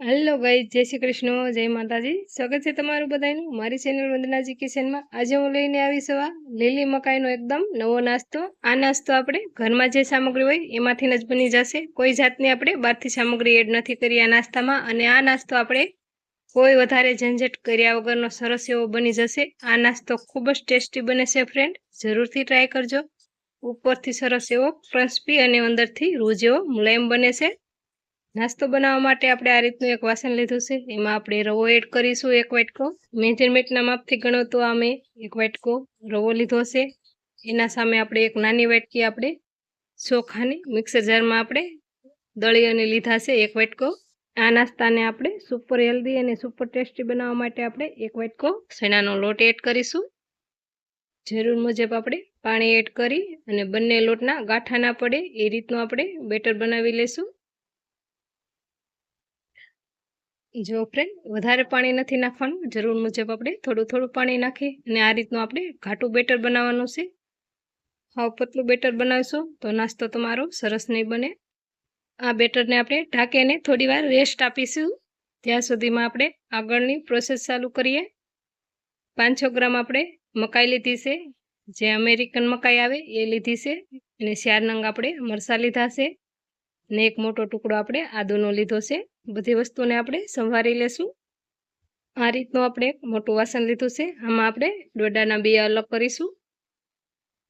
Hello guys, जय श्री कृष्ण, जय माताजी। स्वागत है तमाરું બધાનું મારી ચેનલ વંદનાજી કિચનમાં। આજે હું લઈને આવી છું આ લીલી મકાઈનો એકદમ નવો નાસ્તો। આ નાસ્તો આપણે ઘરમાં જે સામગ્રી હોય એમાંથી જ બની જશે। કોઈ જાતની આપણે બહારથી સામગ્રી એડ નથી કરી આ નાસ્તામાં। અને આ નાસ્તો આપણે કોઈ વધારે ઝંઝટ કર્યા વગરનો સરસ એવો બની જશે। આ નાસ્તો ખૂબ જ ટેસ્ટી બને છે ફ્રેન્ડ, જરૂરથી ટ્રાય કરજો। ઉપરથી સરસ એવો ક્રિસ્પી અને અંદરથી રૂ જેવો મુલાયમ બને છે। નાસ્તો બનાવવા માટે આપણે આ રીતનું એક વાસણ લીધું છે। એમાં આપણે રવો એડ કરીશું, 1 વાટકો। મેજરમેન્ટના માપથી ગણો તો આ મેં 1 વાટકો રવો લીધો છે। એના સામે આપણે એક નાની વાટકી આપણે ચોખાની મિક્સર જારમાં આપણે દળી અને લીધા છે 1 વાટકો। આ નાસ્તાને આપણે સુપર હેલ્ધી અને સુપર ટેસ્ટી બનાવવા માટે આપણે 1 વાટકો ચણાનો લોટ એડ કરીશું। જરૂર મુજબ આપણે પાણી એડ કરી અને બંને લોટના ગાંઠા ના પડે એ રીતનું આપણે બેટર બનાવી લેશું। જો ફ્રેન્ડ વધારે પાણી નથી નાખવાનું, જરૂર મુજબ આપણે થોડું થોડું પાણી નાખી અને આ રીતનું આપણે ઘાટું બેટર બનાવવાનું છે। હાવ પતલું બેટર બનાવશો તો નાસ્તો તમારો સરસ નહીં બને। આ બેટરને આપણે ઢાંકીને થોડી વાર રેસ્ટ આપીશું। ત્યાં સુધીમાં આપણે આગળની પ્રોસેસ ચાલુ કરીએ। 500 ગ્રામ આપણે મકાઈ લીધી છે, જે અમેરિકન મકાઈ આવે એ લીધી છે। અને 4 નંગ આપણે મરચાં લીધા છે અને એક મોટો ટુકડો આપણે આદુનો લીધો છે। બધી વસ્તુને આપણે સંભાળી લેશું। આ રીતનું આપણે એક મોટું વાસણ લીધું છે, આમાં આપણે ડોડાના બિયા અલગ કરીશું।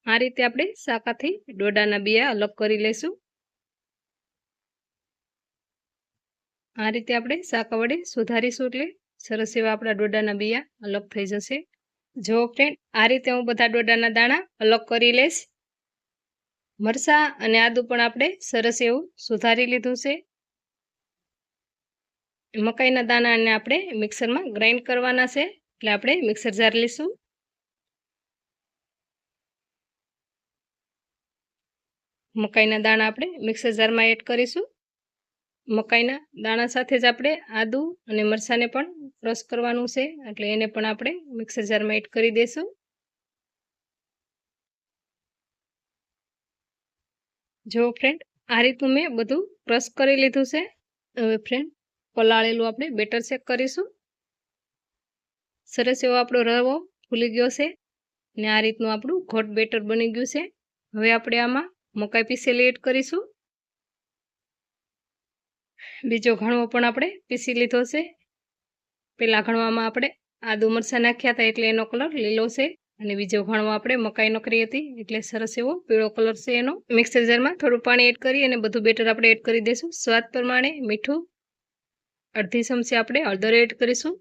આ રીતે આપણે શાકાથી ડોડાના બિયા અલગ કરી લેશું। આ રીતે આપણે શાકા વડે સુધારીશું એટલે સરસ એવા આપણા ડોડાના બિયા અલગ થઈ જશે। જો ફ્રેન્ડ આ રીતે હું બધા ડોડાના દાણા અલગ કરી લઈશ। મરચાં અને આદુ પણ આપણે સરસ એવું સુધારી લીધું છે। મકાઈના દાણાને આપણે મિક્સરમાં ગ્રાઇન્ડ કરવાના છે, એટલે આપણે મિક્સર જાર લઈશું। મકાઈના દાણા આપણે મિક્સર જારમાં એડ કરીશું। મકાઈના દાણા સાથે જ આપણે આદુ અને મરચાંને પણ ક્રશ કરવાનું છે, એટલે એને પણ આપણે મિક્સર જારમાં એડ કરી દઈશું। જો ફ્રેન્ડ આ રીતનું મેં બધું ક્રશ કરી લીધું છે। હવે ફ્રેન્ડ પલાળેલું આપણે બેટર ચેક કરીશું। સરસ એવો આપણો રવો ફૂલી ગયો છે અને આ રીતનું આપણું ઘોટ બેટર બની ગયું છે। હવે આપણે આમાં મકાઈ પીસેલી એડ કરીશું। બીજો ઘણવો પણ આપણે પીસી લીધો છે। પેલા ઘણવામાં આપણે આદુ મરચાં નાખ્યા હતા એટલે એનો કલર લીલો છે, અને બીજો ઘણવો આપણે મકાઈ નોકરી હતી એટલે સરસ એવો પીળો કલર છે એનો। મિક્સર જારમાં થોડું પાણી એડ કરી અને બધું બેટર આપણે એડ કરી દઈશું। સ્વાદ પ્રમાણે મીઠું, અડધી ચમચી આપણે હળદર એડ કરીશું,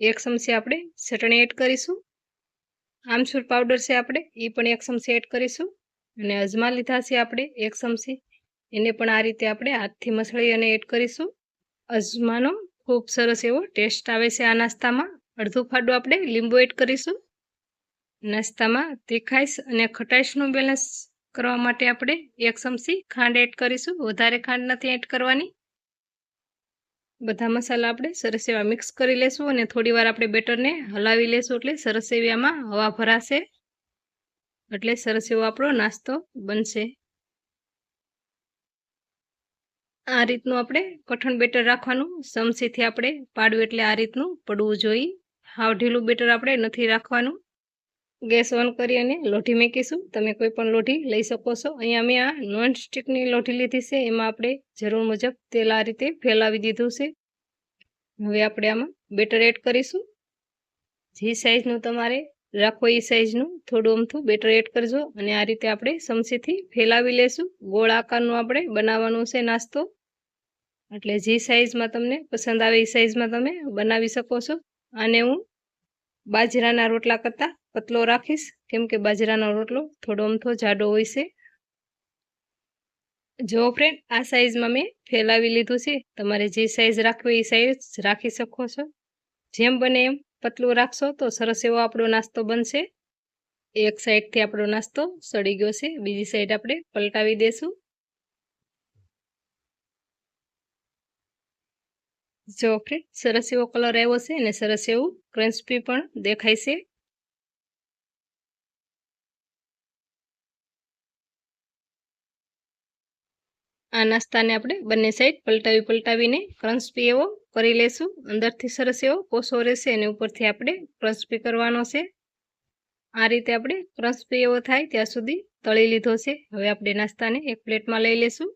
1 ચમચી આપણે ચટણી એડ કરીશું। આમચૂર પાવડર છે આપણે એ પણ 1 ચમચી એડ કરીશું, અને અજમા લીધા છે આપણે 1 ચમચી, એને પણ આ રીતે આપણે હાથથી મસળી અને એડ કરીશું। અજમાનો ખૂબ સરસ એવો ટેસ્ટ આવે છે આ નાસ્તામાં। અડધું ફાડું આપણે લીંબુ એડ કરીશું। નાસ્તામાં તીખાશ અને ખટાશનું બેલેન્સ કરવા માટે આપણે 1 ચમચી ખાંડ એડ કરીશું, વધારે ખાંડ નથી એડ કરવાની। બધા મસાલા આપણે સરસ એવા મિક્સ કરી લેશું અને થોડી વાર આપણે બેટરને હલાવી લેશું, એટલે સરસ એવી આમાં હવા ભરાશે, એટલે સરસ એવો આપણો નાસ્તો બનશે। આ રીતનું આપણે કઠણ બેટર રાખવાનું, ચમચીથી આપણે પાડવું એટલે આ રીતનું પડવું જોઈએ। હાવ ઢીલું બેટર આપણે નથી રાખવાનું। ગેસ ઓન કરી અને લોઢી મૂકીશું। તમે કોઈ પણ લોઢી લઈ શકો છો। અહીંયા મેં આ નોન સ્ટિકની લોઢી લીધી છે, એમાં આપણે જરૂર મુજબ તેલ આ રીતે ફેલાવી દીધું છે। હવે આપણે આમાં બેટર એડ કરીશું। જે સાઈઝનું તમારે રાખો એ સાઈઝનું થોડું અમથું બેટર એડ કરજો, અને આ રીતે આપણે ચમચીથી ફેલાવી લેશું। ગોળ આકારનું આપણે બનાવવાનું છે નાસ્તો, એટલે જે સાઈઝમાં તમને પસંદ આવે એ સાઈઝમાં તમે બનાવી શકો છો। આને હું બાજરાના રોટલા કરતાં પતલો રાખીશ, કેમ કે બાજરાનો રોટલો થોડો અમથો જાડો હોય છે। જો ફ્રેન્ડ આ સાઈઝમાં મેં ફેલાવી લીધું છે, તમારે જે સાઈઝ રાખવી એ સાઈઝ રાખી શકો છો। જેમ બને એમ પતલું રાખશો તો સરસ એવો આપણો નાસ્તો બનશે। એક સાઈડથી આપણો નાસ્તો સડી ગયો છે, બીજી સાઈડ આપણે પલટાવી દેશું। જો ફ્રેન્ડ સરસ એવો કલર આવ્યો છે અને સરસ એવું ક્રિસ્પી પણ દેખાય છે। આ નાસ્તાને આપણે બંને સાઈડ પલટાવીને ક્રન્સ્પી એવો કરી લેશું. અંદરથી સરસ એવો પોસો રહેશે અને ઉપરથી આપણે ક્રન્સ્પી કરવાનો છે. આ રીતે આપણે ક્રન્સ્પી એવો થાય ત્યાં સુધી તળી લીધો છે. હવે આપણે નાસ્તાને એક પ્લેટમાં લઈ લેશું.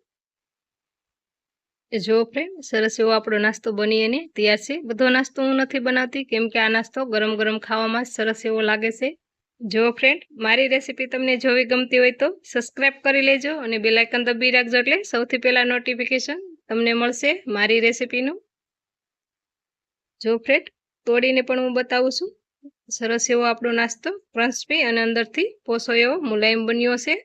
જો ફ્રેન્ડ સરસ એવો આપણો નાસ્તો બની અને તૈયાર છે. બધો નાસ્તો હું નથી બનાવતી કેમ કે આ નાસ્તો ગરમ ગરમ ખાવામાં સરસ એવો લાગે છે. જો ફ્રેન્ડ મારી રેસીપી તમને જોવી ગમતી હોય તો સબસ્ક્રાઇબ કરી લેજો અને બેલ આઇકન દબાવી રાખજો એટલે સૌથી પહેલા નોટિફિકેશન તમને મળશે મારી રેસીપીનું. જો ફ્રેન્ડ તોડીને પણ હું બતાવું છું. સરસ એવો આપણો નાસ્તો ક્રન્સ્પી અને અંદરથી પોસો એવો મુલાયમ બન્યો છે.